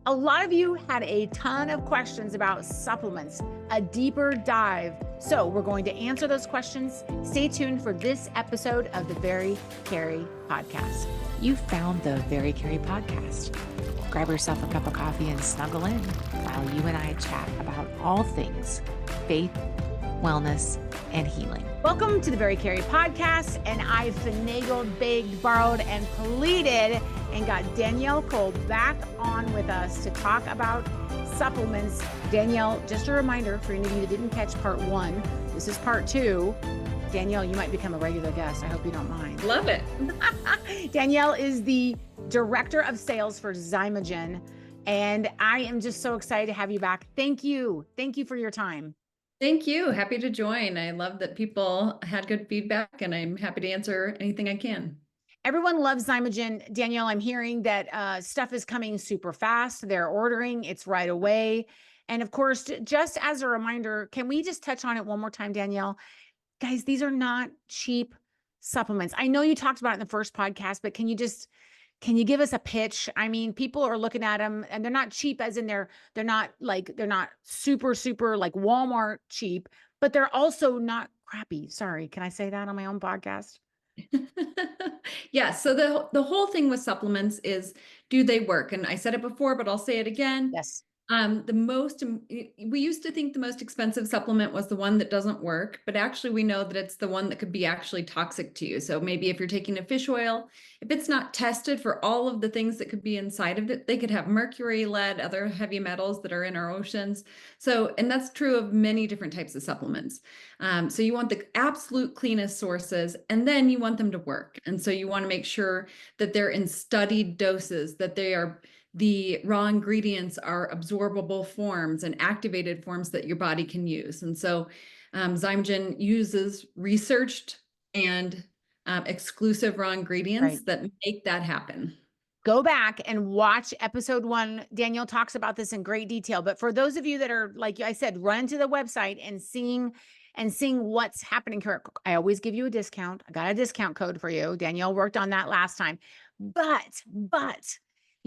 A lot of you had a ton of questions about supplements, a deeper dive. So we're going to answer those questions. Stay tuned for this episode of the Very Cari podcast. You found the Very Cari podcast. Grab yourself a cup of coffee and snuggle in while you and I chat about all things faith, wellness, and healing. Welcome to the Very Cari podcast. And I finagled, begged, borrowed, and pleaded and got Danielle Cole back on with us to talk about supplements. Danielle, just a reminder for any of you that didn't catch part one, this is part two. Danielle, you might become a regular guest. I hope you don't mind. Love it. Danielle is the director of sales for Xymogen, and I am just so excited to have you back. Thank you. Thank you for your time. Thank you. Happy to join. I love that people had good feedback, and I'm happy to answer anything I can. Everyone loves Xymogen. Danielle, I'm hearing that stuff is coming super fast. They're ordering, it's right away. And of course, just as a reminder, can we just touch on it one more time, Danielle? Guys, these are not cheap supplements. I know you talked about it in the first podcast, but can you give us a pitch? I mean, people are looking at them and they're not cheap as in they're not super like Walmart cheap, but they're also not crappy. Sorry. Can I say that on my own podcast? Yeah. So the whole thing with supplements is, do they work? And I said it before, but I'll say it again. Yes. We used to think the most expensive supplement was the one that doesn't work, but actually we know that it's the one that could be actually toxic to you. So maybe if you're taking a fish oil, if it's not tested for all of the things that could be inside of it, they could have mercury, lead, other heavy metals that are in our oceans. So, and that's true of many different types of supplements. So you want the absolute cleanest sources, and then you want them to work. And so you want to make sure that they're in studied doses, that the raw ingredients are absorbable forms and activated forms that your body can use. And so Xymogen uses researched and exclusive raw ingredients that make that happen. Go back and watch episode 1. Danielle talks about this in great detail. But for those of you that are, like I said, run to the website and seeing what's happening here. I always give you a discount. I got a discount code for you. Danielle worked on that last time. But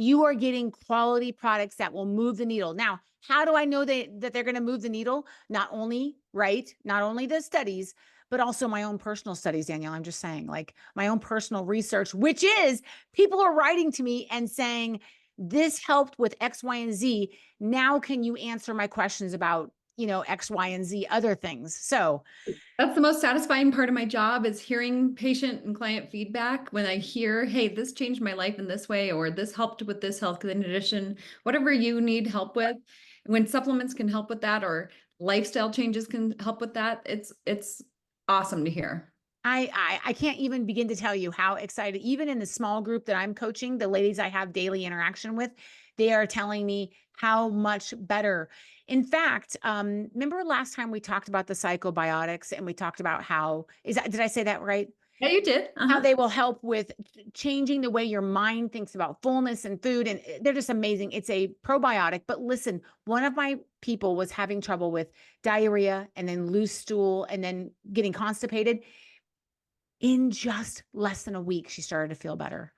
you are getting quality products that will move the needle. Now, how do I know that they're going to move the needle? Not only the studies, but also my own personal studies, Danielle. I'm just saying, like my own personal research, which is people are writing to me and saying, this helped with X, Y, and Z. Now, can you answer my questions about, X, Y, and Z other things? So that's the most satisfying part of my job, is hearing patient and client feedback. When I hear, hey, this changed my life in this way, or this helped with this health condition, whatever you need help with, when supplements can help with that, or lifestyle changes can help with that, it's awesome to hear. I can't even begin to tell you how excited, even in the small group that I'm coaching, the ladies I have daily interaction with, they are telling me how much better. In fact, remember last time we talked about the psychobiotics and we talked about did I say that right? Yeah, you did. How they will help with changing the way your mind thinks about fullness and food. And they're just amazing. It's a probiotic. But listen, one of my people was having trouble with diarrhea and then loose stool and then getting constipated. In just less than a week, she started to feel better.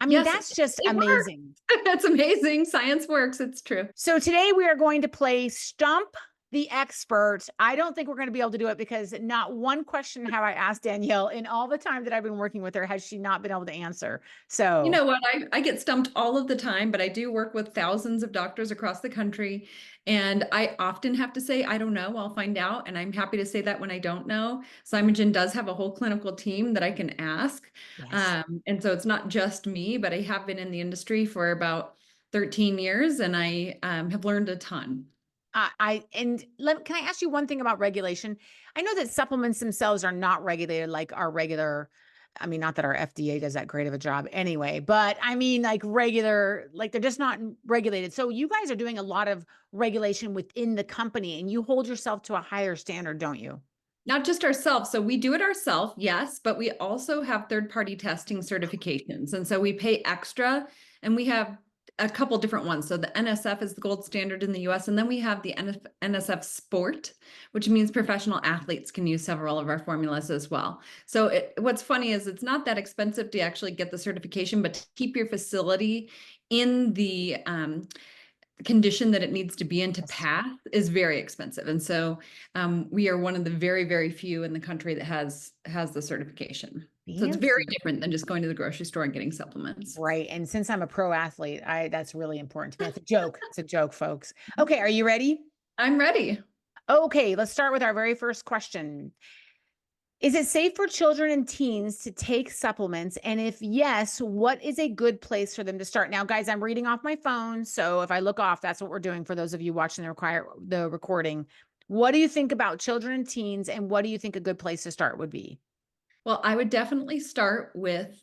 I mean, that's just amazing. That's amazing. Science works. It's true. So today we are going to play Stump the Expert. I don't think we're going to be able to do it because not one question have I asked Danielle in all the time that I've been working with her has she not been able to answer. So, you know what? I get stumped all of the time, but I do work with thousands of doctors across the country. And I often have to say, I don't know, I'll find out. And I'm happy to say that when I don't know. Xymogen does have a whole clinical team that I can ask. yes. And so it's not just me, but I have been in the industry for about 13 years and I have learned a ton. Can I ask you one thing about regulation? I know that supplements themselves are not regulated like our regular. I mean, not that our FDA does that great of a job anyway, but I mean, like they're just not regulated. So you guys are doing a lot of regulation within the company and you hold yourself to a higher standard, don't you? Not just ourselves. So we do it ourselves, yes, but we also have third-party testing certifications. And so we pay extra, and we have a couple different ones. So the NSF is the gold standard in the US, and then we have the NSF Sport, which means professional athletes can use several of our formulas as well. So what's funny is it's not that expensive to actually get the certification, but to keep your facility in the condition that it needs to be in to pass is very expensive. And so we are one of the very, very few in the country that has the certification. So it's very Fancy. different than just going to the grocery store and getting supplements. Right. And since I'm a pro athlete, that's really important to me. It's a joke. It's a joke, folks. Okay, are you ready? I'm ready. Okay, let's start with our very first question. Is it safe for children and teens to take supplements? And if yes, what is a good place for them to start? Now, guys, I'm reading off my phone. So if I look off, that's what we're doing for those of you watching the recording. What do you think about children and teens? And what do you think a good place to start would be? Well, I would definitely start with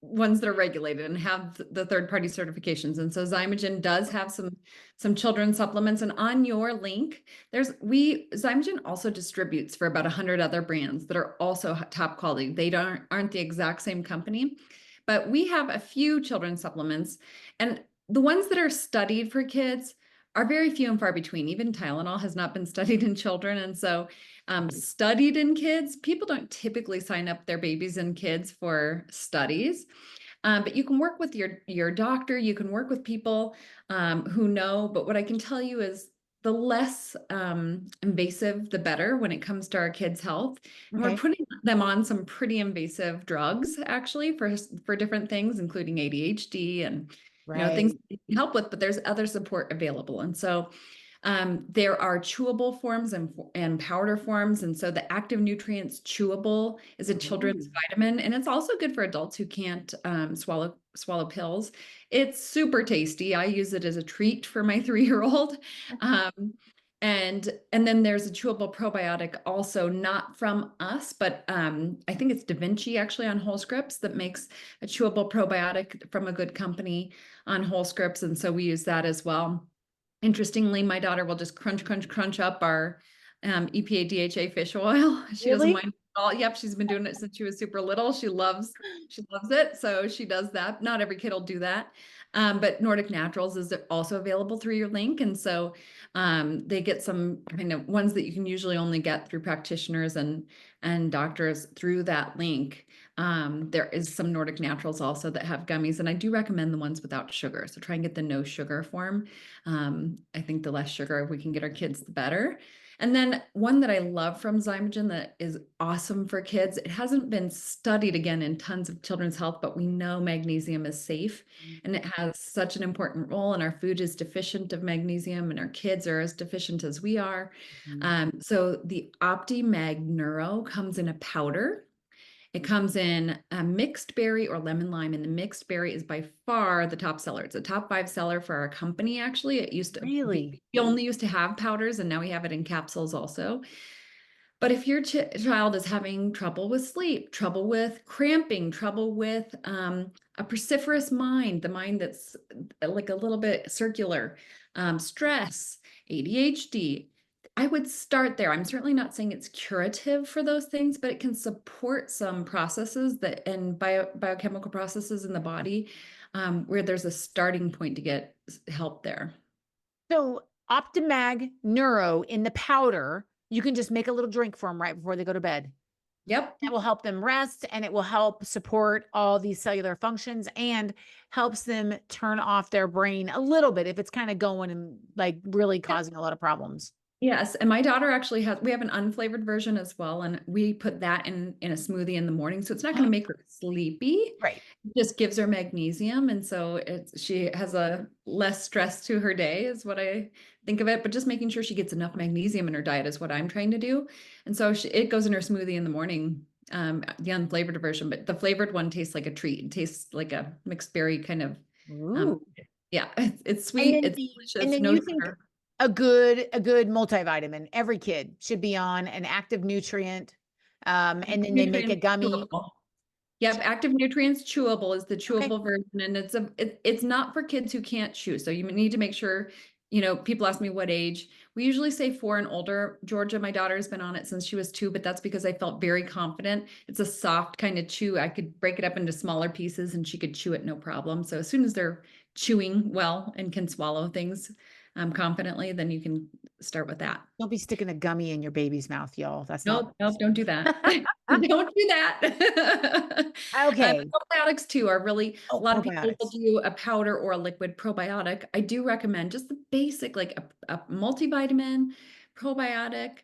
ones that are regulated and have the third-party certifications. And so Xymogen does have some children's supplements. And on your link, Xymogen also distributes for about 100 other brands that are also top quality. They aren't the exact same company, but we have a few children's supplements, and the ones that are studied for kids are very few and far between. Even Tylenol has not been studied in children. And so studied in kids, people don't typically sign up their babies and kids for studies. But you can work with your doctor, you can work with people who know. But what I can tell you is the less invasive, the better when it comes to our kids' health. And Okay. we're putting them on some pretty invasive drugs, actually, for different things, including ADHD and things Right. that you can help with, but there's other support available. And so there are chewable forms and powder forms. And so the active nutrients chewable is a children's Ooh. vitamin, and it's also good for adults who can't swallow pills. It's super tasty. I use it as a treat for my 3-year-old. And then there's a chewable probiotic, also not from us, but I think it's deficiency actually on Whole Scripts that makes a chewable probiotic from a good company on Whole Scripts. And so we use that as well. Interestingly, my daughter will just crunch up our EPA DHA fish oil. She doesn't Really? mind at all. Yep, she's been doing it since she was super little. She loves it, so she does that. Not every kid will do that, but Nordic Naturals is also available through your link, and so they get some kind of ones that you can usually only get through practitioners and doctors through that link. There is some Nordic Naturals also that have gummies, and I do recommend the ones without sugar. So try and get the no sugar form. I think the less sugar we can get our kids, the better. And then one that I love from Xymogen that is awesome for kids. It hasn't been studied again in tons of children's health, but we know magnesium is safe and it has such an important role. And our food is deficient of magnesium, and our kids are as deficient as we are. So the OptiMag Neuro comes in a powder. It comes in a mixed berry or lemon lime, and the mixed berry is by far the top seller. It's a top 5 seller for our company, actually. It used to Really? we only used to have powders, and now we have it in capsules also. But if your child is having trouble with sleep, trouble with cramping, trouble with a precipitous mind, the mind that's like a little bit circular, stress, ADHD, I would start there. I'm certainly not saying it's curative for those things, but it can support some processes and biochemical processes in the body where there's a starting point to get help there. So Optimag Neuro in the powder, you can just make a little drink for them right before they go to bed. Yep. That will help them rest, and it will help support all these cellular functions and helps them turn off their brain a little bit if it's kind of going and like really causing a lot of problems. Yes, and my daughter actually we have an unflavored version as well, and we put that in a smoothie in the morning. So it's not going to make her sleepy. Right. It just gives her magnesium, and so she has a less stress to her day is what I think of it. But just making sure she gets enough magnesium in her diet is what I'm trying to do. And so it goes in her smoothie in the morning, the unflavored version, but the flavored one tastes like a treat. It tastes like a mixed berry kind of, Ooh. yeah, it's sweet, it's delicious, no you think sugar. a good multivitamin every kid should be on an active nutrient, and then they make a Nutrients gummy. chewable. Yep, active nutrients chewable is the Okay. chewable version, and it's not for kids who can't chew. So you need to make sure, people ask me what age. We usually say 4 and older. Georgia, my daughter, has been on it since she was 2, but that's because I felt very confident. It's a soft kind of chew. I could break it up into smaller pieces and she could chew it no problem. So as soon as they're chewing well and can swallow things confidently, then you can start with that. Don't be sticking a gummy in your baby's mouth, y'all. That's not. Nope, nope, don't do that. Don't do that. Okay. Probiotics too are really, a Oh, lot of people will probiotics. do a powder or a liquid probiotic. I do recommend just the basic, like a multivitamin, probiotic,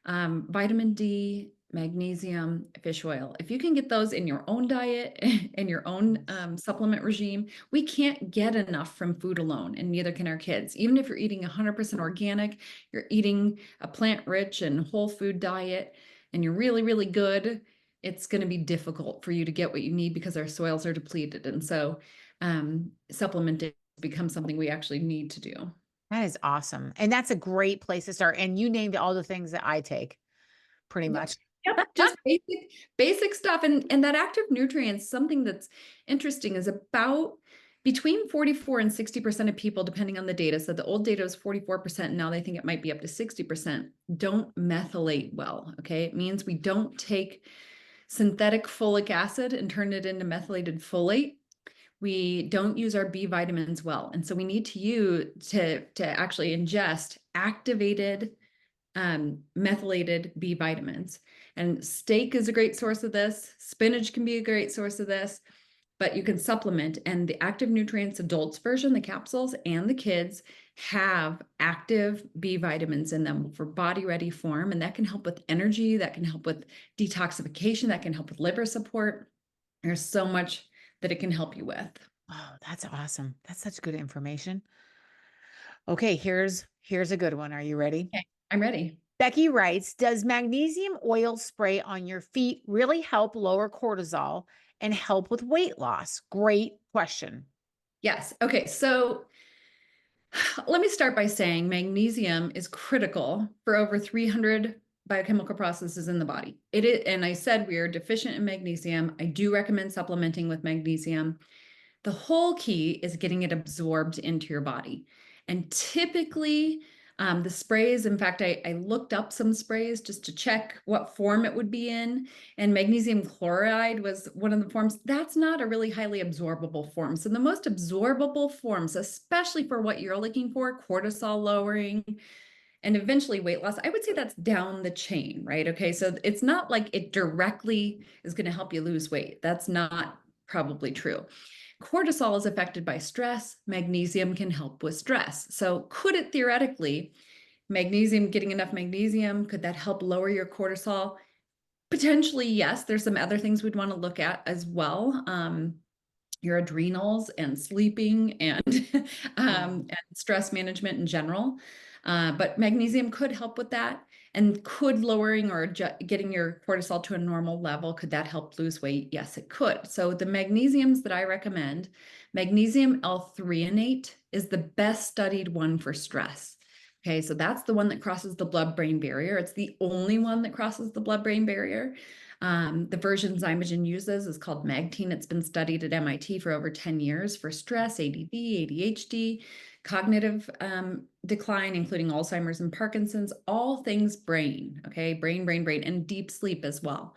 vitamin D, magnesium, fish oil. If you can get those in your own diet and your own supplement regime, we can't get enough from food alone, and neither can our kids. Even if you're eating 100% organic, you're eating a plant-rich and whole food diet, and you're really, really good, it's going to be difficult for you to get what you need because our soils are depleted. And so supplementing becomes something we actually need to do. That is awesome. And that's a great place to start. And you named all the things that I take pretty Yep. much. Yep, just basic stuff. And that active nutrients, something that's interesting is about between 44 and 60% of people, depending on the data. So the old data was 44%. Now they think it might be up to 60%, don't methylate well. Okay. It means we don't take synthetic folic acid and turn it into methylated folate. We don't use our B vitamins well. And so we need to actually ingest activated methylated B vitamins. And steak is a great source of this. Spinach can be a great source of this, but you can supplement. And the Active Nutrients Adults version, the capsules, and the kids have active B vitamins in them for body ready form. And that can help with energy, that can help with detoxification, that can help with liver support. There's so much that it can help you with. Oh, that's awesome. That's such good information. Okay, here's a good one. Are you ready? Okay, I'm ready. Becky writes, does magnesium oil spray on your feet really help lower cortisol and help with weight loss? Great question. Yes. Okay. So let me start by saying magnesium is critical for over 300 biochemical processes in the body. It is, and I said we are deficient in magnesium. I do recommend supplementing with magnesium. The whole key is getting it absorbed into your body. And typically, the sprays, in fact, I looked up some sprays just to check what form it would be in. And magnesium chloride was one of the forms. That's not a really highly absorbable form. So the most absorbable forms, especially for what you're looking for, cortisol lowering, and eventually weight loss, I would say that's down the chain, right? Okay, so it's not like it directly is going to help you lose weight. That's not probably true. Cortisol is affected by stress. Magnesium can help with stress. So could it theoretically, magnesium, getting enough magnesium, could that help lower your cortisol? Potentially, yes. There's some other things we'd want to look at as well. Your adrenals and sleeping and stress management in general. But magnesium could help with that. And could lowering or getting your cortisol to a normal level, could that help lose weight? Yes, it could. So the magnesiums that I recommend, magnesium L-threonate is the best studied one for stress. Okay, so that's the one that crosses the blood-brain barrier. It's the only one that crosses the blood-brain barrier. The version Xymogen uses is called Magtine. It's been studied at MIT for over 10 years for stress, ADD, ADHD, cognitive decline, including Alzheimer's and Parkinson's, all things brain, okay? Brain, and deep sleep as well.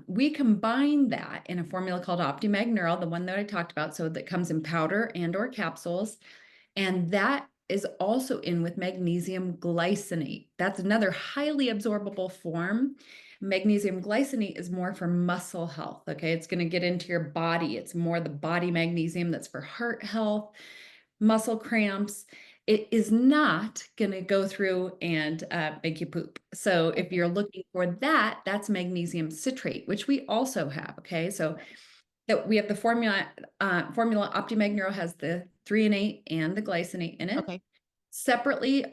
We combine that in a formula called OptiMag Neural, the one that I talked about, so that comes in powder and or capsules, and that is also in with magnesium glycinate. That's another highly absorbable form. Magnesium glycinate is more for muscle health, okay? It's going to get into your body. It's more the body magnesium that's for heart health, muscle cramps. It is not going to go through and make you poop. So if you're looking for that, that's magnesium citrate, which we also have, okay? So that we have the formula OptiMag Neuro has the threonate and the glycinate in it. Okay. Separately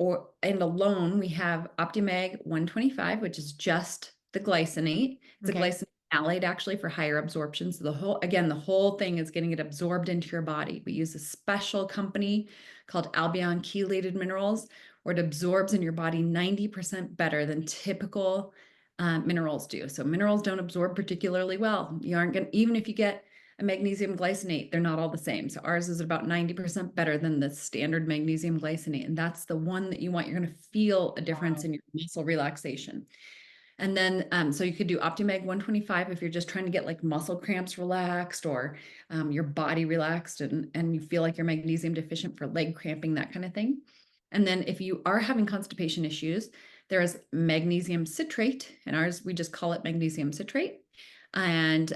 and alone, we have OptiMag 125, which is just the glycinate. It's a glycinate malate actually for higher absorption. So the whole thing is getting it absorbed into your body. We use a special company called Albion Chelated Minerals, where it absorbs in your body 90% better than typical minerals do. So minerals don't absorb particularly well. You aren't going to, even if you get a magnesium glycinate, they're not all the same. So ours is about 90% better than the standard magnesium glycinate. And that's the one that you want. You're going to feel a difference in your muscle relaxation. And then, so you could do OptiMag 125 if you're just trying to get like muscle cramps relaxed or your body relaxed and you feel like you're magnesium deficient for leg cramping, that kind of thing. And then if you are having constipation issues, there is magnesium citrate, and ours, we just call it magnesium citrate. And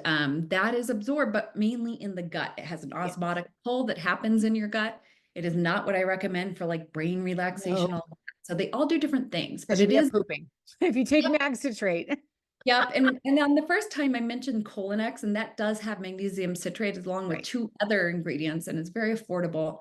that is absorbed, but mainly in the gut. It has an osmotic pull that happens in your gut. It is not what I recommend for like brain relaxation. No. All that. So they all do different things, Because but you it get is. pooping if you take Yep. mag citrate. Yep. And on the first time I mentioned Cholinex, and that does have magnesium citrate along with Right. 2 other ingredients, and it's very affordable.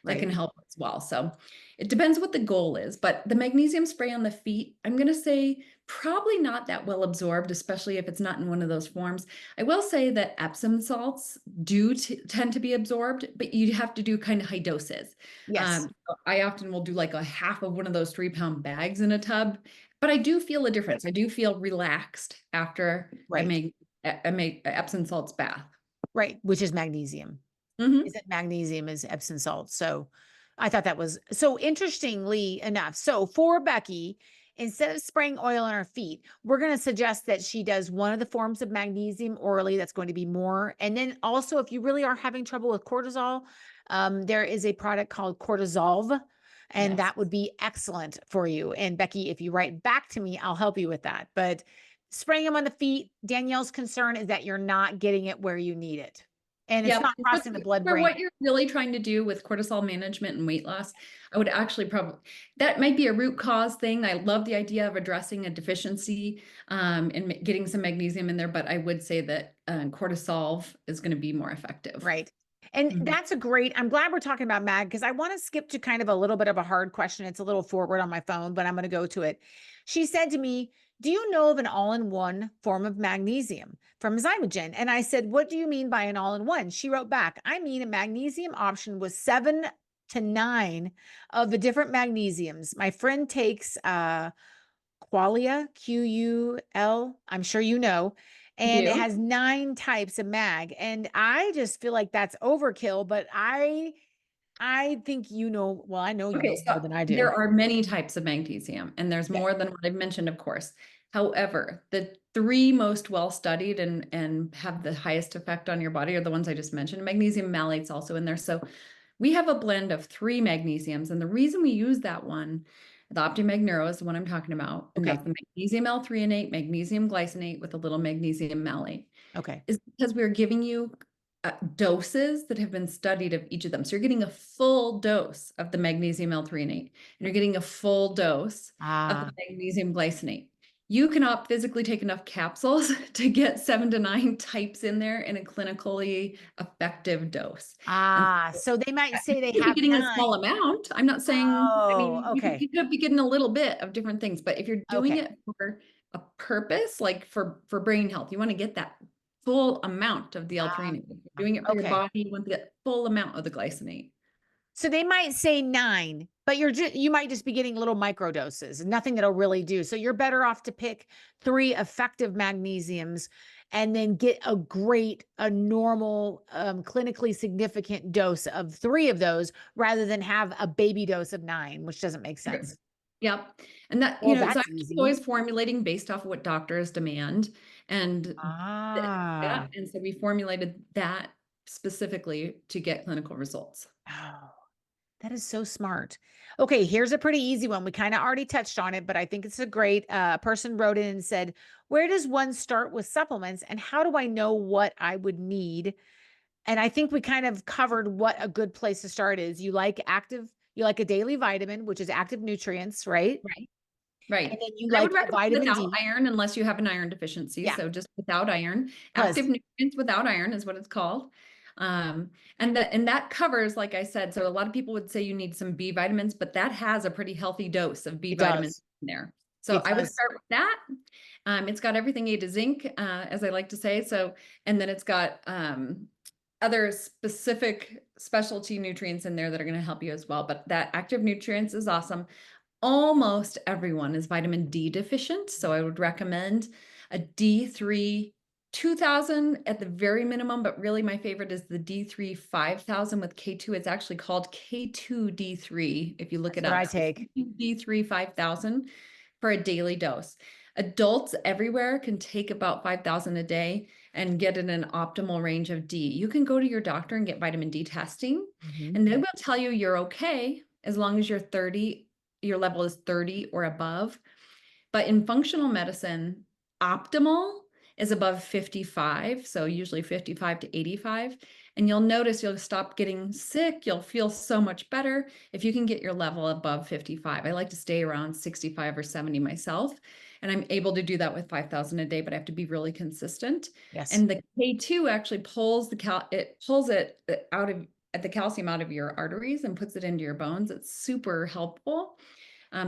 That can Right. help as well. So it depends what the goal is, but the magnesium spray on the feet, I'm going to say probably not that well absorbed, especially if it's not in one of those forms. I will say that Epsom salts do tend to be absorbed, but you have to do kind of high doses. Yes. So I often will do like a half of one of those 3-pound bags in a tub, but I do feel a difference. I do feel relaxed after Right. I make Epsom salts bath. Right. Which is magnesium. Mm-hmm. Isn't magnesium is Epsom salt. So I thought that was so interestingly enough. So for Becky, instead of spraying oil on her feet, we're going to suggest that she does one of the forms of magnesium orally. That's going to be more. And then also, if you really are having trouble with cortisol, there is a product called Cortisolve, and Yes. that would be excellent for you. And Becky, if you write back to me, I'll help you with that. But spraying them on the feet, Danielle's concern is that you're not getting it where you need it. And it's Yep. not crossing the blood For brain. what you're really trying to do with cortisol management and weight loss, I would actually probably, that might be a root cause thing. I love the idea of addressing a deficiency and getting some magnesium in there, but I would say that cortisol is going to be more effective. Right. And Mhm. that's a great, I'm glad we're talking about mag because I want to skip to kind of a little bit of a hard question. It's a little forward on my phone, but I'm going to go to it. She said to me, do you know of an all-in-one form of magnesium from Xymogen? And I said, what do you mean by an all-in-one? She wrote back, I mean a magnesium option with 7 to 9 of the different magnesiums. My friend takes Qualia, QUL, I'm sure you know, I and it do. has 9 types of mag. And I just feel like that's overkill, but I think you know, well, I know you Okay, know more so than I there do. are many types of magnesium, and there's Okay. more than what I've mentioned, of course. However, the 3 most well-studied and have the highest effect on your body are the ones I just mentioned. Magnesium malate's also in there. So we have a blend of 3 magnesiums, and the reason we use that one, the OptiMag Neuro is the one I'm talking about, and Okay. that's the magnesium L-threonate, magnesium glycinate with a little magnesium malate, Okay. is because we're giving you doses that have been studied of each of them. So you're getting a full dose of the magnesium L-threonate, and you're getting a full dose of the Ah, magnesium glycinate. You cannot physically take enough capsules to get 7 to 9 types in there in a clinically effective dose. And so they might say they you could have be getting a 9. small amount. I'm not saying, I Oh, mean, okay. you could be getting a little bit of different things, but if you're doing Okay. it for a purpose, like for brain health, you want to get that full amount of the L-threonate. If you're doing it for your Okay. body, you want to get full amount of the glycinate. So they might say 9, but you might just be getting little micro doses, nothing that'll really do. So you're better off to pick 3 effective magnesiums and then get a normal, clinically significant dose of 3 of those rather than have a baby dose of 9, which doesn't make Okay. sense. Yep. And that, Well, Xymogen that's is easy. always formulating based off of what doctors demand. And yeah, Ah. and so we formulated that specifically to get clinical results. Oh, that is so smart. Okay, here's a pretty easy one. We kind of already touched on it, but I think it's a great person wrote in and said, where does one start with supplements and how do I know what I would need? And I think we kind of covered what a good place to start is. You like a daily vitamin, which is active nutrients, right? Right. And Right. then you I would like a recommend vitamin without D. iron unless you have an iron deficiency. Yeah, So just without iron. because Active nutrients without iron is what it's called. And that covers, like I said, so a lot of people would say you need some B vitamins, but that has a pretty healthy dose of B it vitamins does. in there. So It I would does. start with that. It's got everything A to zinc, as I like to say. So, and then it's got other specific specialty nutrients in there that are going to help you as well. But that active nutrients is awesome. Almost everyone is vitamin D deficient, so I would recommend a D3 2000 at the very minimum, but really my favorite is the D3 5000 with K2. It's actually called K2D3 if you look That's it what up. I So take. D3 5000 for a daily dose. Adults everywhere can take about 5,000 a day and get in an optimal range of D. You can go to your doctor and get vitamin D testing, and they will tell you you're okay as long as you're 30, your level is 30 or above. But in functional medicine, optimal is above 55, so usually 55 to 85. And you'll notice you'll stop getting sick. You'll feel so much better if you can get your level above 55. I like to stay around 65 or 70 myself, and I'm able to do that with 5,000 a day, but I have to be really consistent. Yes. And the K2 actually pulls it out of the calcium out of your arteries and puts it into your bones. It's super helpful.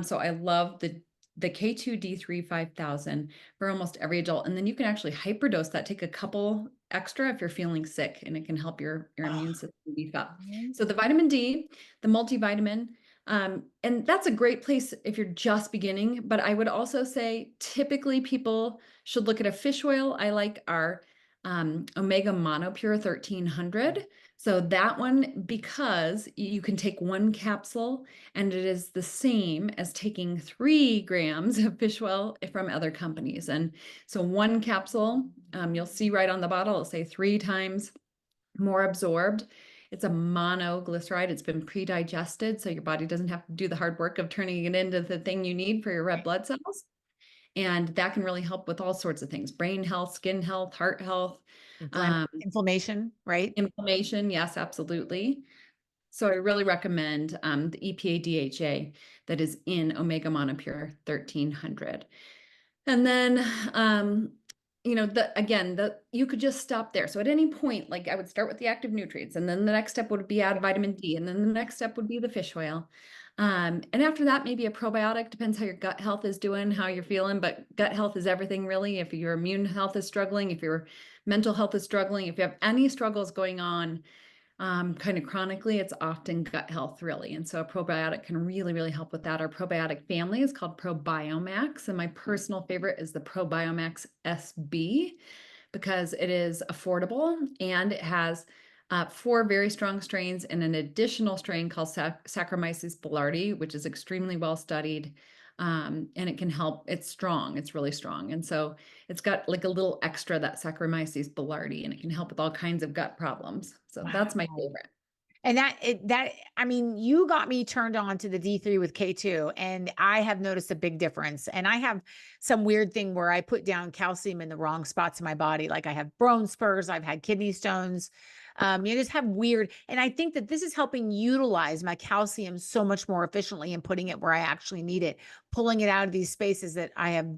So I love the K2D3 5000 for almost every adult. And then you can actually hyperdose that, take a couple extra if you're feeling sick, and it can help your immune system beef up. So the vitamin D, the multivitamin, and that's a great place if you're just beginning. But I would also say typically people should look at a fish oil. I like our Omega Monopure 1300. So that one, because you can take one capsule and it is the same as taking 3 grams of fish oil from other companies. And so one capsule, you'll see right on the bottle, it'll say 3 times more absorbed. It's a monoglyceride. It's been pre-digested, so your body doesn't have to do the hard work of turning it into the thing you need for your red blood cells. And that can really help with all sorts of things: brain health, skin health, heart health, Inflammation, right? inflammation. Yes, absolutely. So I really recommend the EPA DHA that is in Omega Monopure 1300. And then, you could just stop there. So at any point, like I would start with the active nutrients, and then the next step would be add vitamin D, and then the next step would be the fish oil. And after that, maybe a probiotic, depends how your gut health is doing, how you're feeling, but gut health is everything really. If your immune health is struggling, if your mental health is struggling, if you have any struggles going on, kind of chronically, it's often gut health really. And so a probiotic can really, really help with that. Our probiotic family is called Probiomax. And my personal favorite is the Probiomax SB because it is affordable and it has 4 very strong strains and an additional strain called Saccharomyces boulardii, which is extremely well studied. And it can help. It's strong. It's really strong. And so it's got like a little extra, that Saccharomyces boulardii, and it can help with all kinds of gut problems. So that's my favorite. And I mean, you got me turned on to the D3 with K2, and I have noticed a big difference. And I have some weird thing where I put down calcium in the wrong spots in my body. Like I have bone spurs, I've had kidney stones. You just have weird, and I think that this is helping utilize my calcium so much more efficiently and putting it where I actually need it, pulling it out of these spaces that I have.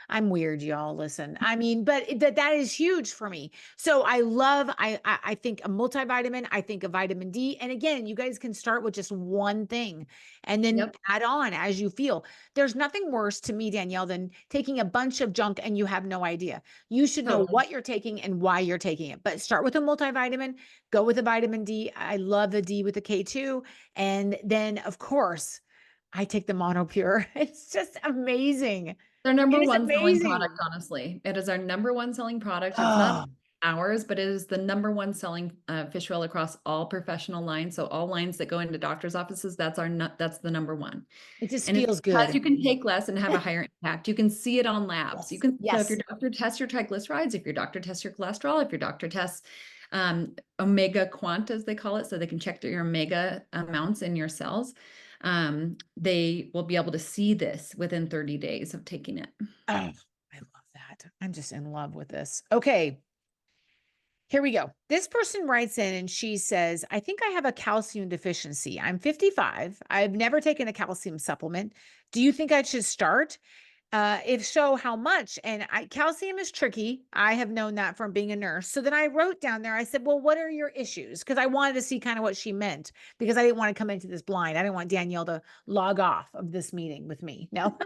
I'm weird, y'all. Listen, I mean, but that is huge for me. So I think a multivitamin, I think a vitamin D. And again, you guys can start with just one thing and then add on as you feel. There's nothing worse to me, Danielle, than taking a bunch of junk and you have no idea. You should know what you're taking and why you're taking it. But start with a multivitamin, go with a vitamin D. I love the D with the K2. And then, of course, I take the Monopure. It's just amazing. Our number It is one selling amazing. product, honestly. It is our number one selling product. It's Oh, not ours, but it is the number one selling fish oil across all professional lines. So all lines that go into doctors' offices, that's the number one. it just And it's feels because good. you can take less and have a higher impact. You can see it on labs. Yes. So if Yes. your doctor tests your triglycerides, if your doctor tests your cholesterol, if your doctor tests omega quant, as they call it, so they can check your omega amounts in your cells, they will be able to see this within 30 days of taking it. Oh, I love that. I'm just in love with this. Okay. Here we go. This person writes in and she says, I think I have a calcium deficiency. I'm 55. I've never taken a calcium supplement. Do you think I should start? If so, how much? And calcium is tricky. I have known that from being a nurse. So then I wrote down there, I said, well, what are your issues? Because I wanted to see kind of what she meant because I didn't want to come into this blind. I didn't want Danielle to log off of this meeting with me. No.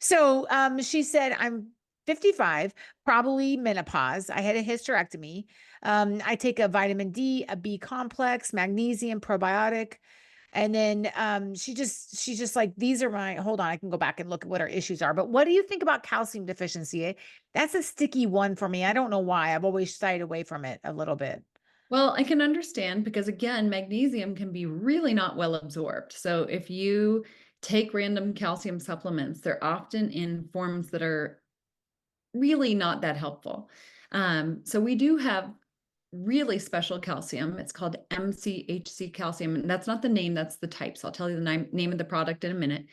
So she said, I'm 55, probably menopause. I had a hysterectomy. I take a vitamin D, a B complex, magnesium, probiotic. And then she's just like, these are my, hold on, I can go back and look at what our issues are. But what do you think about calcium deficiency? That's a sticky one for me. I don't know why. I've always shied away from it a little bit. Well, I can understand because again, magnesium can be really not well absorbed. So if you take random calcium supplements. They're often in forms that are really not that helpful. So we do have really special calcium. It's called MCHC calcium. And that's not the name, that's the type. So I'll tell you the name of the product in a minute.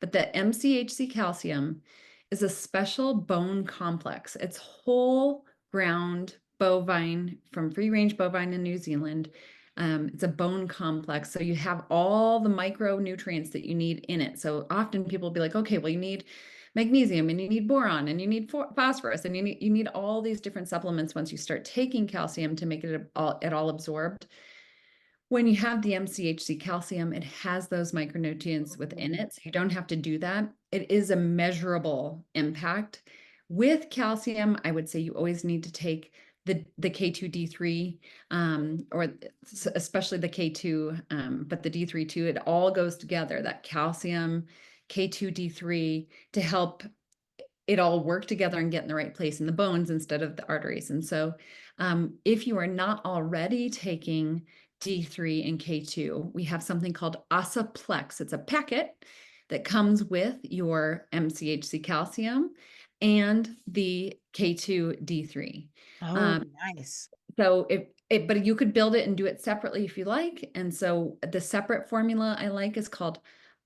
But the MCHC calcium is a special bone complex. It's whole ground bovine from free range bovine in New Zealand. It's a bone complex. So you have all the micronutrients that you need in it. So often people will be like, okay, well, you need magnesium and you need boron and you need phosphorus and you need all these different supplements once you start taking calcium to make it all absorbed. When you have the MCHC calcium, it has those micronutrients within it, so you don't have to do that. It is a measurable impact. With calcium, I would say you always need to take the K2D3, or especially the K2, but the D3 too. It all goes together, that calcium, K2D3, to help it all work together and get in the right place in the bones instead of the arteries. And so if you are not already taking D3 and K2, we have something called Osaplex. It's a packet that comes with your MCHC calcium and the K2 D3. Oh, nice. So but you could build it and do it separately if you like. And so the separate formula I like is called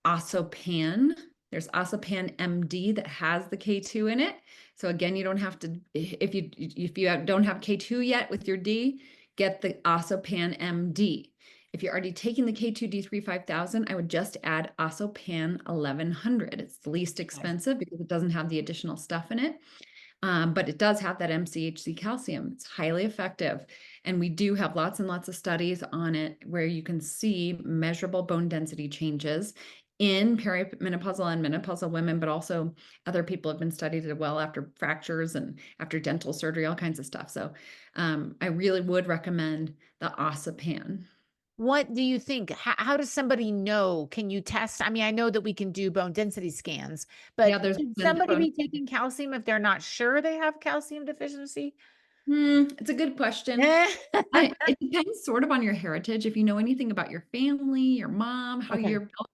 Osapan. There's Osapan MD that has the K2 in it. So again, you don't have to, if you don't have K2 yet with your D, get the Osapan MD. If you're already taking the K2 D3 5000, I would just add Osapan 1100. It's the least expensive because it doesn't have the additional stuff in it. But it does have that MCHC calcium. It's highly effective. And we do have lots and lots of studies on it where you can see measurable bone density changes in perimenopausal and menopausal women, but also other people have been studied as well after fractures and after dental surgery, all kinds of stuff. So I really would recommend the Osapan. What do you think? How does somebody know? Can you test? I mean, I know that we can do bone density scans, Yeah, but there's should been somebody be taking calcium if they're not sure they have calcium deficiency? It's a good question. It depends sort of on your heritage. If you know anything about your family, your mom, how Okay. you're built,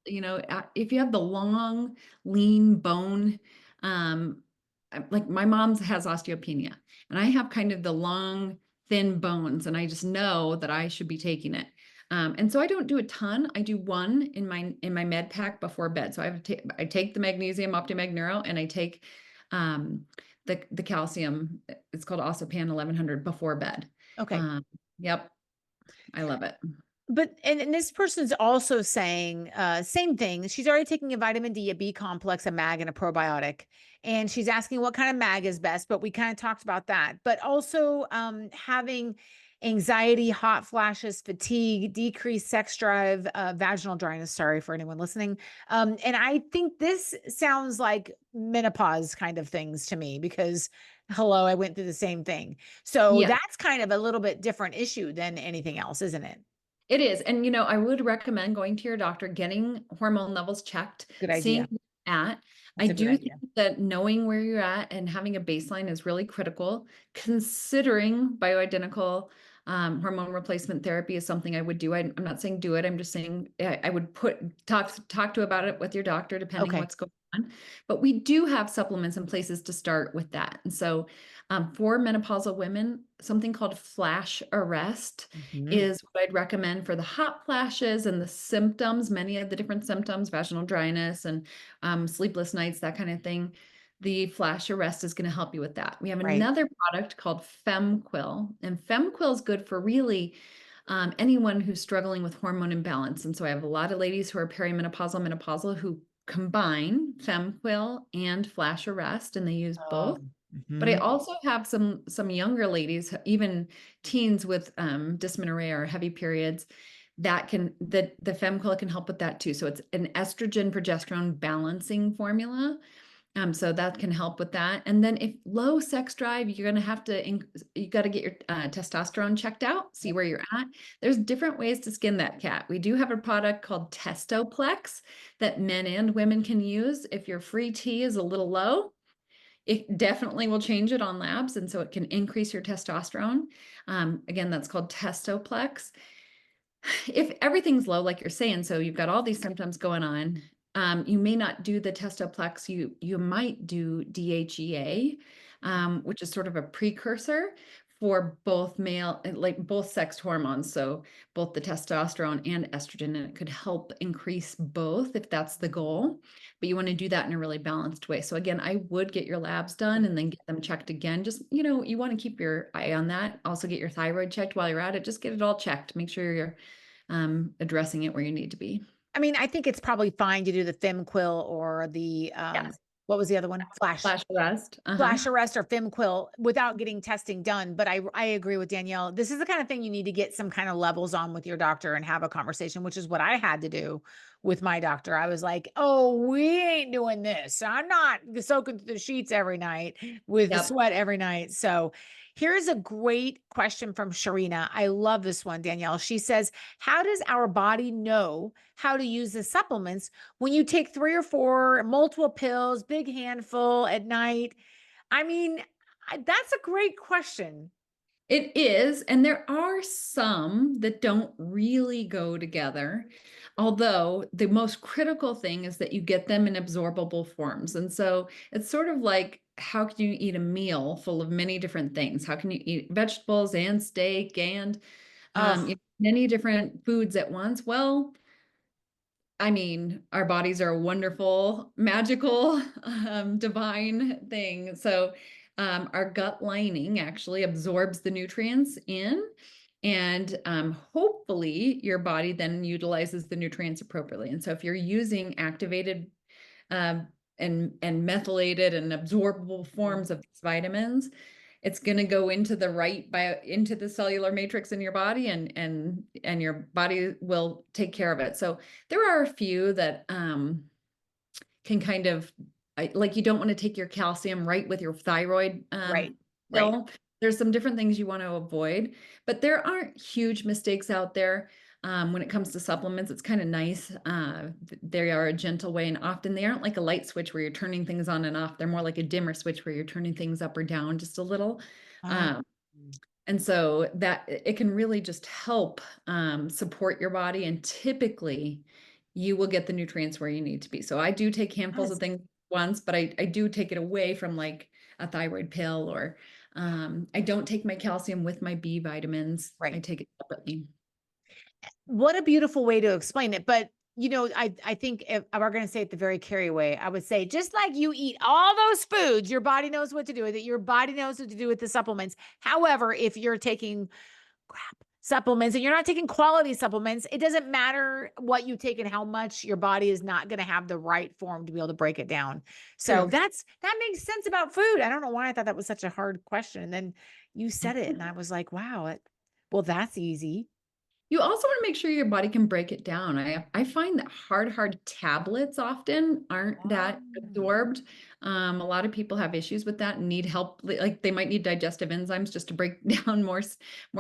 if you have the long, lean bone, like my mom's has osteopenia, and I have kind of the long, thin bones, and I just know that I should be taking it. And so I don't do a ton. I do one in my med pack before bed. So I take the magnesium Optimag Neuro, and I take the calcium. It's called Osapan 1100 before bed. Okay. Yep. I love it. But and this person's also saying same thing. She's already taking a vitamin D, a B complex, a mag, and a probiotic. And she's asking what kind of mag is best, but we kind of talked about that. But also having anxiety, hot flashes, fatigue, decreased sex drive, vaginal dryness. Sorry for anyone listening. And I think this sounds like menopause kind of things to me because hello, I went through the same thing. So Yeah, that's kind of a little bit different issue than anything else, isn't it? it is. And, I would recommend going to your doctor, getting hormone levels checked, Good seeing idea. where you're at. I That's a good do think idea. that knowing where you're at and having a baseline is really critical. Considering bioidentical hormone replacement therapy is something I would do. I'm not saying do it. I'm just saying I would talk to about it with your doctor, depending Okay. what's going on. But we do have supplements and places to start with that. And so for menopausal women, something called flash arrest Mhm. is what I'd recommend for the hot flashes and the symptoms, many of the different symptoms, vaginal dryness and sleepless nights, that kind of thing. The flash arrest is going to help you with that. We have Right. another product called FemQuil, and FemQuil is good for really anyone who's struggling with hormone imbalance. And so I have a lot of ladies who are perimenopausal, menopausal who combine FemQuil and flash arrest, and they use Oh. both. But I Mhm. also have some younger ladies, even teens with dysmenorrhea or heavy periods, the FemQuil can help with that too. So it's an estrogen progesterone balancing formula. So that can help with that. And then if low sex drive, you got to get your testosterone checked out, see where you're at. There's different ways to skin that cat. We do have a product called Testoplex that men and women can use. If your free T is a little low, it definitely will change it on labs. And so it can increase your testosterone. Again, that's called Testoplex. If everything's low, like you're saying, so you've got all these symptoms going on, You may not do the testoplex, you might do DHEA, which is sort of a precursor for both male, like both sex hormones. So both the testosterone and estrogen, and it could help increase both if that's the goal. But you want to do that in a really balanced way. So again, I would get your labs done and then get them checked again. Just, you want to keep your eye on that. Also get your thyroid checked while you're at it. Just get it all checked. Make sure you're addressing it where you need to be. I mean, I think it's probably fine to do the FemQuil or the, Yes. what was the other one? Flash arrest. Flash arrest or FemQuil without getting testing done. But I agree with Danielle. This is the kind of thing you need to get some kind of levels on with your doctor and have a conversation, which is what I had to do with my doctor. I was like, oh, we ain't doing this. I'm not soaking through the sheets every night with the Yep. sweat every night. So here's a great question from Sharina. I love this one, Danielle. She says, how does our body know how to use the supplements when you take 3 or 4 multiple pills, big handful at night? I mean, that's a great question. It is, and there are some that don't really go together. Although the most critical thing is that you get them in absorbable forms. And so it's sort of like, how can you eat a meal full of many different things? How can you eat vegetables and steak and Oh, many different foods at once? Well, I mean, our bodies are a wonderful, magical, divine thing. So, our gut lining actually absorbs the nutrients in, and hopefully, your body then utilizes the nutrients appropriately. And so, if you're using activated um, and methylated and absorbable forms of these vitamins, it's going to go into the into the cellular matrix in your body, and your body will take care of it. So there are a few that can kind of like, you don't want to take your calcium right with your thyroid right, right. pill. There's some different things you want to avoid, but there aren't huge mistakes out there. When it comes to supplements, it's kind of nice. They are a gentle way, and often they aren't like a light switch where you're turning things on and off. They're more like a dimmer switch where you're turning things up or down just a little. Oh, Um, and so that it can really just help support your body. And typically, you will get the nutrients where you need to be. So I do take handfuls of yes, things once, but I do take it away from like a thyroid pill, or I don't take my calcium with my B vitamins. I right. take it separately. What a beautiful way to explain it. But I think if I were going to say it the very Carrie way, I would say just like you eat all those foods, your body knows what to do with it. Your body knows what to do with the supplements. However, if you're taking crap supplements and you're not taking quality supplements, it doesn't matter what you take and how much, your body is not going to have the right form to be able to break it down. So True. that makes sense about food. I don't know why I thought that was such a hard question. And then you said it and I was like, wow, well, that's easy. You also want to make sure your body can break it down. I find that hard tablets often aren't that Oh, absorbed. A lot of people have issues with that and need help. Like they might need digestive enzymes just to break down more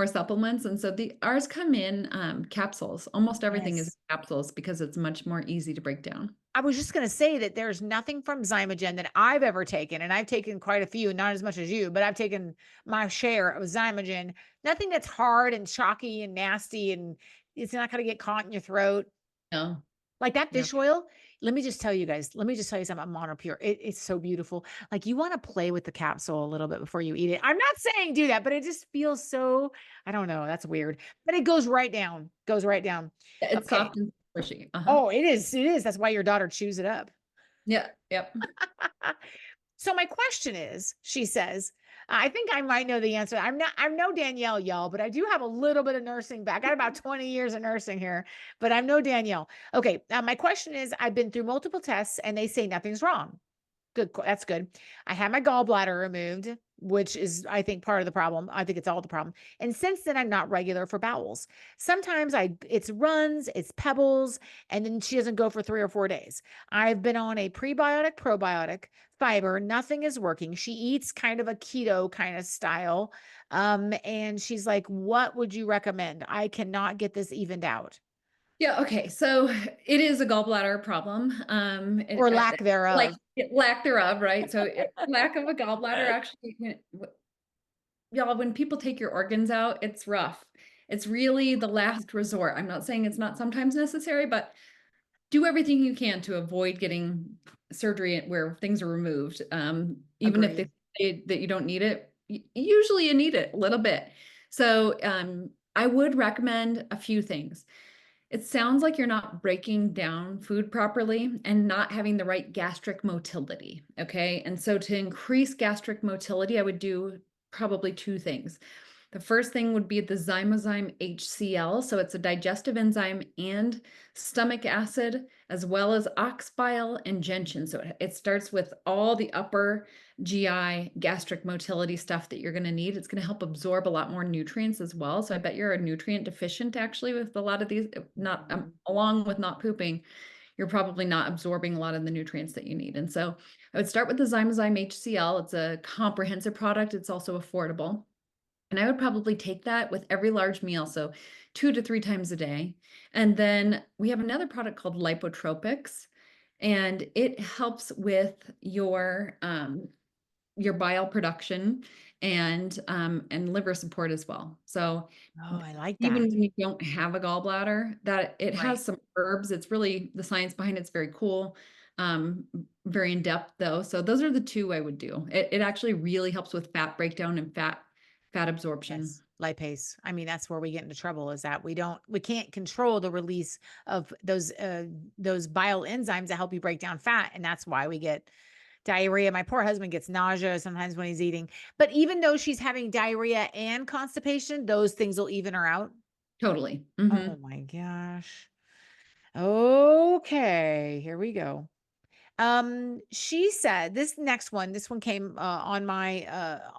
supplements. And so the ours come in capsules. Almost everything is yes. in capsules because it's much more easy to break down. I was just going to say that there's nothing from Xymogen that I've ever taken, and I've taken quite a few, not as much as you, but I've taken my share of Xymogen. Nothing that's hard and chalky and nasty, and it's not going to get caught in your throat. No, Like that no. fish oil. Let me just tell you guys, let me just tell you something about Monopure. It's so beautiful. Like you want to play with the capsule a little bit before you eat it. I'm not saying do that, but it just feels so, I don't know. That's weird. But it goes right down, goes right down. It's Okay. soft and squishy. Uh-huh. Oh, it is. It is. That's why your daughter chews it up. Yeah, yep. So my question is, she says, I think I might know the answer. I'm no Danielle, y'all, but I do have a little bit of nursing back. I got about 20 years of nursing here, but I'm no Danielle. Okay. My question is, I've been through multiple tests and they say nothing's wrong. Good. That's good. I had my gallbladder removed, which is, I think, part of the problem. I think it's all the problem. And since then, I'm not regular for bowels. Sometimes it's runs, it's pebbles, and then she doesn't go for 3 or 4 days. I've been on a prebiotic, probiotic, fiber. Nothing is working. She eats kind of a keto kind of style. And she's like, what would you recommend? I cannot get this evened out Yeah, okay. So it is a gallbladder problem. or lack Like thereof. lack thereof, right? So lack of a gallbladder actually, y'all, when people take your organs out, it's rough. It's really the last resort. I'm not saying it's not sometimes necessary, but do everything you can to avoid getting surgery where things are removed. Even if they Agreed. say that you don't need it, usually you need it a little bit. So I would recommend a few things. It sounds like you're not breaking down food properly and not having the right gastric motility. Okay. And so to increase gastric motility, I would do probably two things. The first thing would be the Xymogen HCl. So it's a digestive enzyme and stomach acid, as well as ox bile and gentian. So it starts with all the upper GI gastric motility stuff that you're going to need. It's going to help absorb a lot more nutrients as well. So I bet you're a nutrient deficient actually with a lot of these, not along with not pooping, you're probably not absorbing a lot of the nutrients that you need. And so I would start with the Xymogen HCl. It's a comprehensive product. It's also affordable. And I would probably take that with every large meal, so 2 to 3 times a day. And then we have another product called lipotropics, and it helps with your bile production and liver support as well. So Oh, I like even that. when you don't have a gallbladder, that it Right. has some herbs. It's really the science behind it's very cool. Um, Very in depth though. So those are the two I would do. It actually really helps with fat breakdown and fat absorption. Yes. Lipase. I mean, that's where we get into trouble is that we can't control the release of those bile enzymes that help you break down fat. And that's why we get diarrhea. My poor husband gets nausea sometimes when he's eating. But even though she's having diarrhea and constipation, those things will even her out. Totally. Oh my gosh. Okay, here we go. She said this one came on my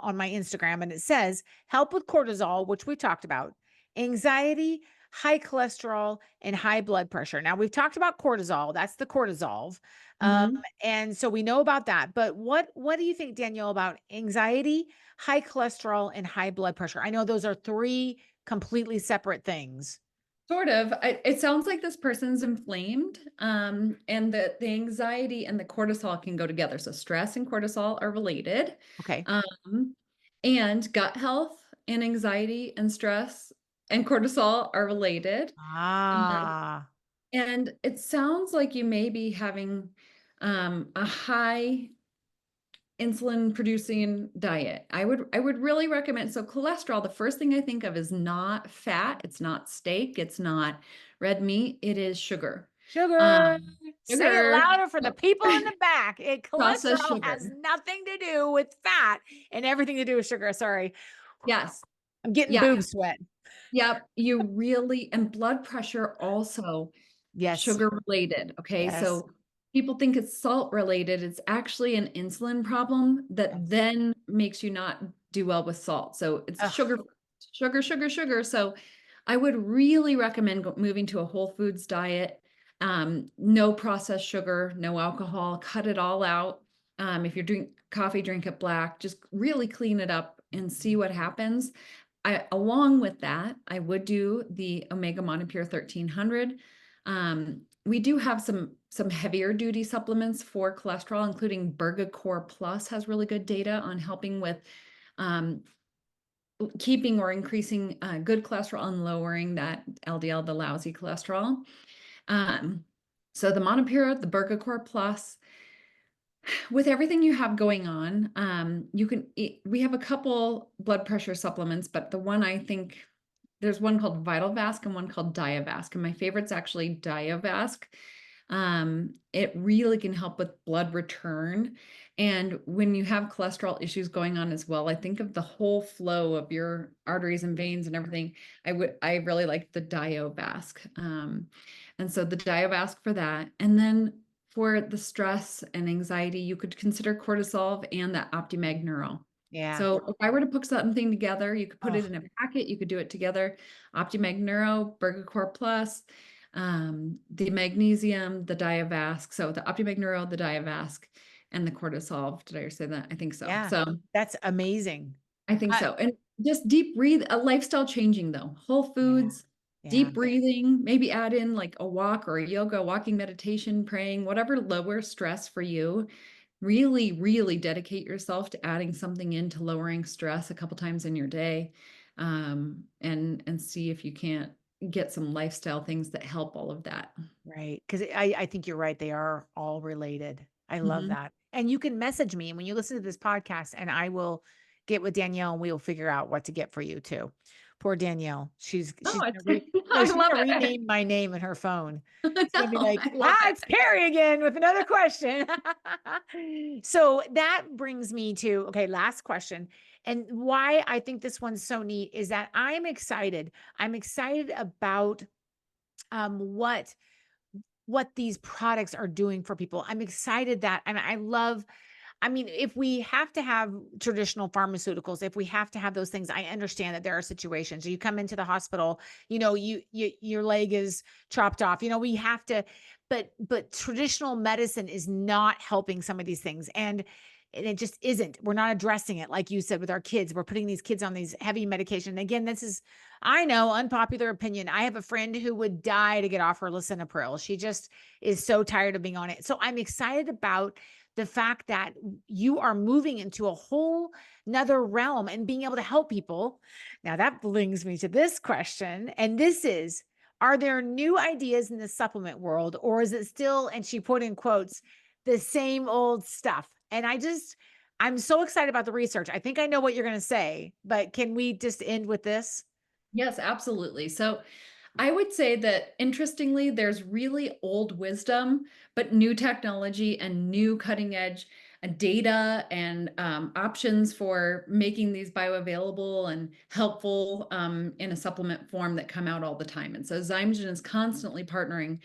Instagram, and it says help with cortisol, which we talked about, anxiety, high cholesterol, and high blood pressure. Now we've talked about cortisol, that's the cortisol. Um, hmm and so we know about that. But what do you think, Danielle, about anxiety, high cholesterol, and high blood pressure? I know those are three completely separate things. Sort of. It sounds like this person's inflamed, and the anxiety and the cortisol can go together. So stress and cortisol are related, Okay. um, and gut health and anxiety and stress and cortisol are related. Um, Ah, and it sounds like you may be having a high insulin producing diet. I would really recommend. So cholesterol, the first thing I think of is not fat, it's not steak, it's not red meat, it is sugar. sugar. Um, Say it Sugar, louder for the people in the back. processed Cholesterol has sugar. nothing to do with fat and everything to do with sugar. Sorry. Yes. I'm getting Yeah. boob sweat. Yep. You really, and blood pressure also Yes. sugar related. Okay. Yes. So people think it's salt related. It's actually an insulin problem that Yes. then makes you not do well with salt. So it's Ugh, sugar, sugar, sugar, sugar. So I would really recommend moving to a whole foods diet. No processed sugar, no alcohol, cut it all out. If you're drinking coffee, drink it black. Just really clean it up and see what happens. Along with that, I would do the Omega Monopure 1300. We do have some heavier duty supplements for cholesterol, including Core Plus has really good data on helping with um, keeping or increasing good cholesterol and lowering that LDL, the lousy cholesterol. Um, so the Monopure, the Core Plus, with everything you have going on, you can we have a couple blood pressure supplements, but the one I think there's one called VitalVask and one called Diavask, and my favorite's actually Diavask. It really can help with blood return. And when you have cholesterol issues going on as well, I think of the whole flow of your arteries and veins and everything. I really like the Diavask. And so the Diavask for that. And then for the stress and anxiety, you could consider cortisol and the Optimag Neuro. yeah. So if I were to put something together, you could put it Oh, in a packet, you could do it together. Optimag Neuro, Core Plus, the magnesium, the Diavask. So the Optimag Neuro, the Diavask, and the cortisol. Did I say that? I think so. yeah. So That's amazing. I think Uh, so. And just deep breathe, a lifestyle changing though. Whole yeah. foods, Yeah. deep breathing, maybe add in like a walk or a yoga, walking meditation, praying, whatever lowers stress for you. Really, really dedicate yourself to adding something into lowering stress a couple times in your day. And see if you can't get some lifestyle things that help all of that. Right. Because I think you're right. They are all related. I love Mhm. that. And you can message me when you listen to this podcast, and I will get with Danielle and we will figure out what to get for you too. Poor Danielle. Oh, She's gonna it's no, I she's love gonna it. rename my name in her phone. It's gonna be No, like, I love hi, it. it's Carrie again with another question. So that brings me to okay, last question. And why I think this one's so neat is that I'm excited. I'm excited about what these products are doing for people. I'm excited that, and I love, I mean, if we have to have traditional pharmaceuticals, if we have to have those things, I understand that there are situations. You come into the hospital, your leg is chopped off. We have to, but traditional medicine is not helping some of these things. And it just isn't. We're not addressing it, like you said, with our kids. We're putting these kids on these heavy medication. Again, this is, I know, unpopular opinion. I have a friend who would die to get off her lisinopril. She just is so tired of being on it. So I'm excited about the fact that you are moving into a whole nother realm and being able to help people. Now that brings me to this question. And this is, are there new ideas in the supplement world, or is it still, and she put in quotes, the same old stuff? And I'm so excited about the research. I think I know what you're going to say, but can we just end with this? Yes, absolutely. So I would say that interestingly, there's really old wisdom, but new technology and new cutting edge data and options for making these bioavailable and helpful in a supplement form that come out all the time. And so Xymogen is constantly partnering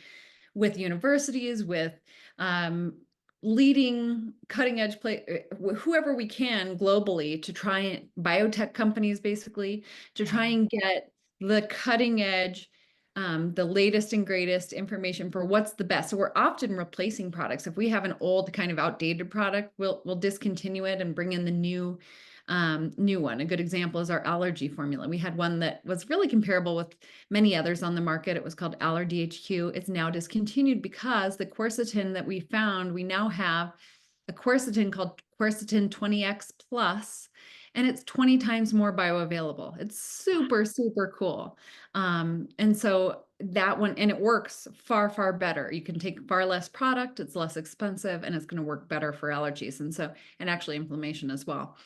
with universities, with um, leading cutting edge whoever we can globally to try and biotech companies basically to Yeah. try and get the cutting edge the latest and greatest information for what's the best. So we're often replacing products. If we have an old kind of outdated product, we'll discontinue it and bring in the new one. A good example is our allergy formula. We had one that was really comparable with many others on the market. It was called Aller DHQ. It's now discontinued because the quercetin that we found, we now have a quercetin called quercetin 20X plus, and it's 20 times more bioavailable. It's super, super cool. And so that one, and it works far, far better. You can take far less product, it's less expensive, and it's going to work better for allergies. And so, and actually inflammation as well.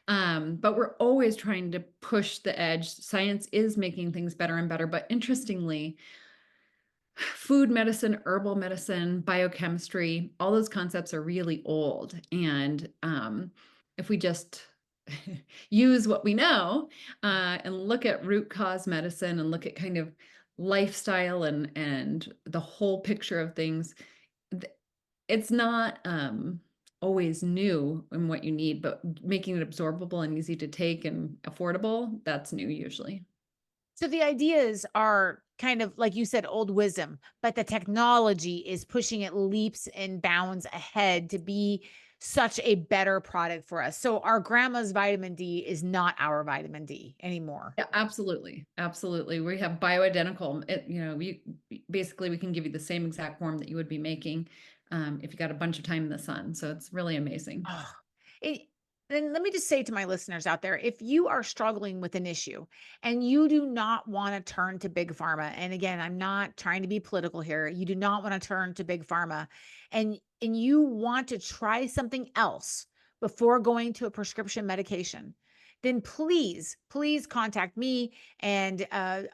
But we're always trying to push the edge. Science is making things better and better. But interestingly, food medicine, herbal medicine, biochemistry, all those concepts are really old. And if we just use what we know and look at root cause medicine and look at kind of lifestyle and the whole picture of things, it's not always new in what you need, but making it absorbable and easy to take and affordable, that's new usually. So the ideas are kind of like you said, old wisdom, but the technology is pushing it leaps and bounds ahead to be such a better product for us. So our grandma's vitamin D is not our vitamin D anymore. Yeah, absolutely. Absolutely. We have bioidentical, basically we can give you the same exact form that you would be making if you got a bunch of time in the sun. So it's really amazing. Oh, it, then let me just say to my listeners out there, if you are struggling with an issue and you do not want to turn to big pharma, and again, I'm not trying to be political here, you do not want to turn to big pharma, and you want to try something else before going to a prescription medication, then please contact me, and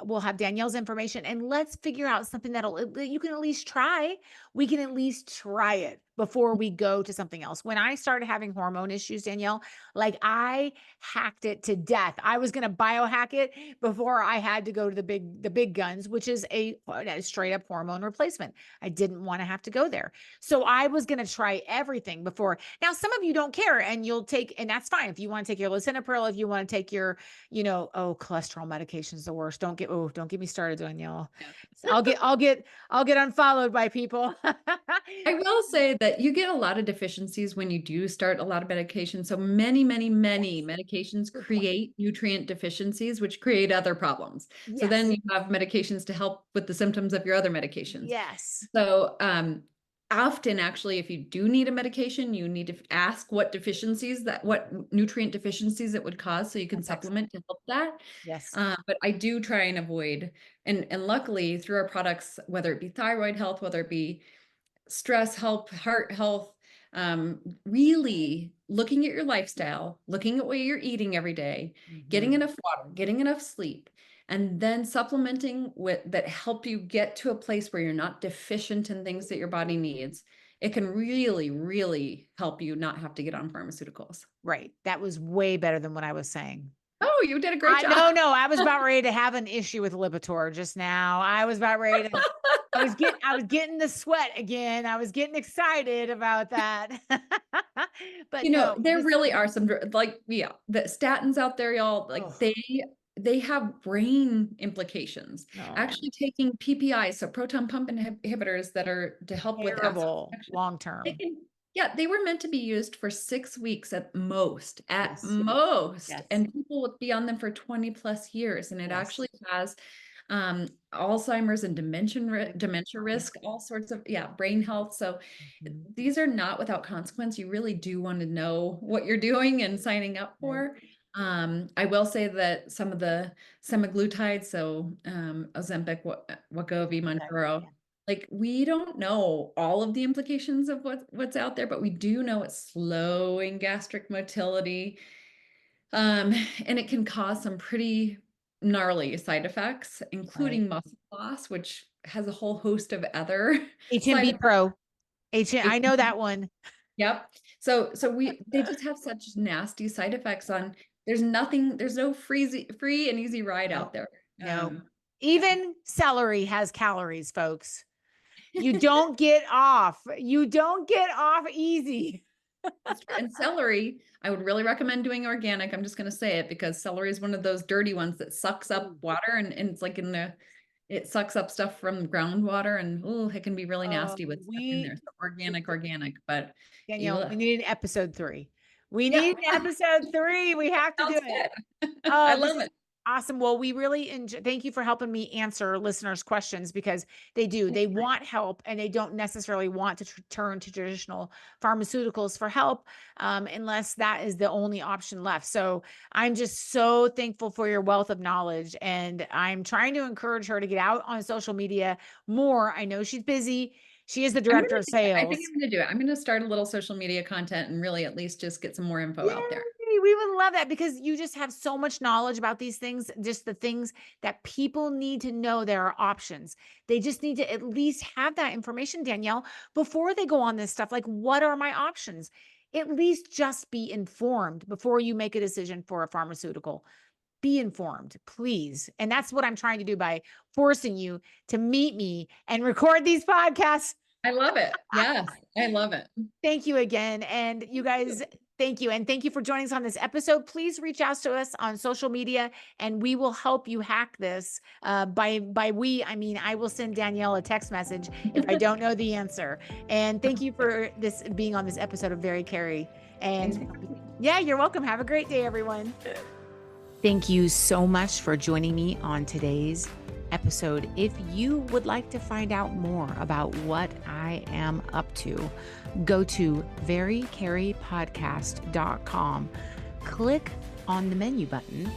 we'll have Danielle's information, and let's figure out something that you can at least try. We can at least try it before we go to something else. When I started having hormone issues, Danielle, like I hacked it to death. I was going to biohack it before I had to go to the big guns, which is a straight up hormone replacement. I didn't want to have to go there. So I was going to try everything before. Now, some of you don't care and you'll take, and that's fine. If you want to take your lisinopril, if you want to take your, cholesterol medication is the worst. Don't get me started, Danielle. Yeah. I'll get unfollowed by people. I will say that you get a lot of deficiencies when you do start a lot of medication. So many, many, many Yes. medications Good point. create nutrient deficiencies, which create other problems. So then Yes. you have medications to help with the symptoms of your other medications. Yes. So often actually, if you do need a medication, you need to ask what nutrient deficiencies it would cause so you can That's supplement to help that. Yes. But I do try and avoid, and luckily through our products, whether it be thyroid health, whether it be stress help, heart health, really looking at your lifestyle, looking at what you're eating every day, getting enough water, getting enough sleep, and then supplementing with that help you get to a place where you're not deficient in things that your body needs. It can really, really help you not have to get on pharmaceuticals. Right. That was way better than what I was saying. Oh, you did a great job. No, I was about ready to have an issue with Lipitor just now. I was about ready to, I was getting the sweat again. I was getting excited about that. But no, There really are some like, yeah, the statins out there, y'all, like oh, they have brain implications. no, Actually taking PPIs, so proton pump inhibitors that are to help with acid terrible reduction, long term. yeah, they were meant to be used for 6 weeks at most, Yes. Yes. and people would be on them for 20 plus years. And it Yes. actually has Alzheimer's and dementia risk, all sorts of, yeah, brain health. So these are not without consequence. You really do want to know what you're doing and signing up for. I will say that some of the semaglutides, so Ozempic, Wegovy, Mounjaro, Yeah. like we don't know all of the implications of what's out there, but we do know it's slowing gastric motility. And it can cause some pretty gnarly side effects, including muscle loss, which has a whole host of other side HMB effects. Pro. I know that one. Yep. So they just have such nasty side effects on, there's no free and easy ride No, out there. no. Yeah. Even celery has calories, folks. You don't get off. You don't get off easy. And celery, I would really recommend doing organic. I'm just going to say it because celery is one of those dirty ones that sucks up water, and it's like it sucks up stuff from groundwater, and oh, it can be really nasty with stuff in there. So organic, but Danielle, we need an episode 3. We yeah, need an episode 3. We have to do sounds it. good. Oh, I this love is it. awesome. Well, we really enjoy. Thank you for helping me answer listeners' questions because they want help and they don't necessarily want to turn to traditional pharmaceuticals for help unless that is the only option left. So I'm just so thankful for your wealth of knowledge, and I'm trying to encourage her to get out on social media more. I know she's busy. She is the director of sales. I think I'm going to do it. I'm going to start a little social media content and really at least just get some more info out there. We would love that because you just have so much knowledge about these things, just the things that people need to know there are options. They just need to at least have that information, Danielle, before they go on this stuff. Like, what are my options? At least just be informed before you make a decision for a pharmaceutical. Be informed, please. And that's what I'm trying to do by forcing you to meet me and record these podcasts. I love it. Yes, I love it. Thank you again. And you guys, thank you. And thank you for joining us on this episode. Please reach out to us on social media and we will help you hack this. By we, I mean, I will send Danielle a text message if I don't know the answer. And thank you for being on this episode of Very Cari. And yeah, you're welcome. Have a great day, everyone. Thank you so much for joining me on today's episode. If you would like to find out more about what I am up to, go to verycaripodcast.com, click on the menu button,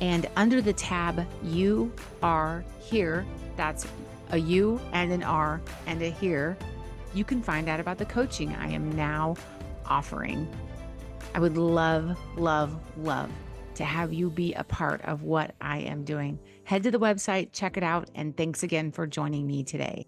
and under the tab You Are Here, that's a U and an R and a here, you can find out about the coaching I am now offering. I would love, love, love to have you be a part of what I am doing. Head to the website, check it out, and thanks again for joining me today.